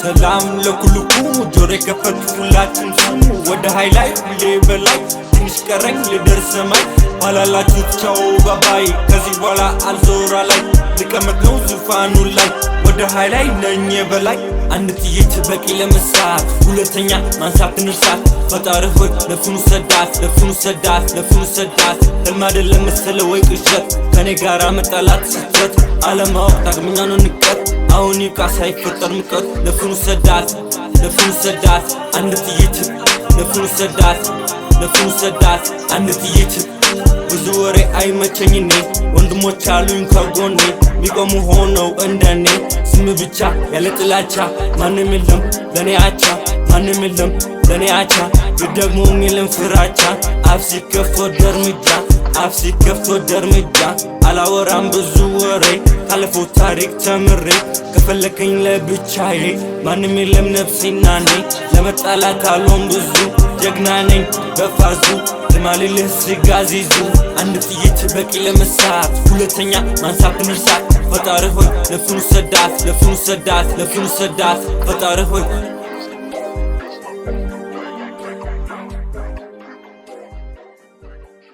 ሰላም ለኩልኩም ጆሮ ከፈቱ ሁላችሁም ስሙ ወደ ሃይላይ ሁሌ በላይ ትንሽ ቀረኝ ልደርስ ሰማይ ባላላችሁ ቻው ባባይ ከዚህ በኋላ አልዞራ ላይ ልቀመጥ ነው ዙፋኑ ላይ ወደ ሃይላይ ነኝ በላይ አንድ ጥይት በቂ ለመሳት ሁለተኛ ማንሳት እንርሳት ፈጣሪ ሆይ ነፍሱን ሰዳት ህልም አይደለም መሰለ ወይ ቅዠት ከኔ ጋራ መጣላት ስትረት አለማወቅ ዳግመኛ ነው ንቀት አሁን ይብቃ ሳይፈጠር ምቀት ነፍሱን ሰዳት አንድ ጥይት ነፍሱን ሰዳት አንድ ጥይት ብዙ ወሬ አይመቸኝ እኔ ወንድሞች አሉኝ ከጎኔ ሚቆሙ ሆነው እንደኔ ስም ብቻ ያለ ጥላቻ ማንም የለም ለኔ አቻ ደግሞ የለም ፍራቻ አፍ ሲከፈት እርምጃ አላወራም ብዙ ወሬ ካለፈው ታሪክ ተምሬ ከፈለከኝ ለብቻዬ ማንም የለም ነፍሴና እኔ ለመጣላት አልሆን ብዙ ጀግና ነኝ በፋዙ ልማልልህ ስጋዚዙ አንድ ጥይት በቂ ለመሳት ሁለተኛ ማንሳት እንርሳት ፈጣሪ ሆይ ነፍሱን ሰዳት ፈጣሪ ሆይ